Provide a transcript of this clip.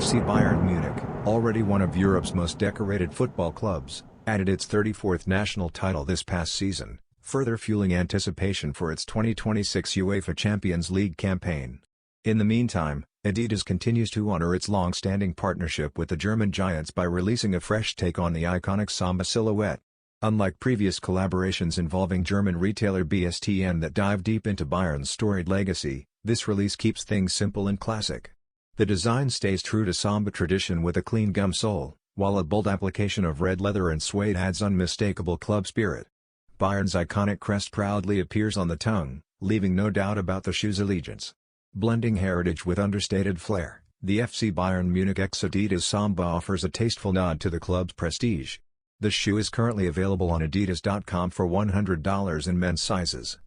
FC Bayern Munich, already one of Europe's most decorated football clubs, added its 34th national title this past season, further fueling anticipation for its 2026 UEFA Champions League campaign. In the meantime, Adidas continues to honor its long-standing partnership with the German giants by releasing a fresh take on the iconic Samba silhouette. Unlike previous collaborations involving German retailer BSTN that dive deep into Bayern's storied legacy, this release keeps things simple and classic. The design stays true to Samba tradition with a clean gum sole, while a bold application of red leather and suede adds unmistakable club spirit. Bayern's iconic crest proudly appears on the tongue, leaving no doubt about the shoe's allegiance. Blending heritage with understated flair, the FC Bayern Munich x Adidas Samba offers a tasteful nod to the club's prestige. The shoe is currently available on adidas.com for $100 in men's sizes.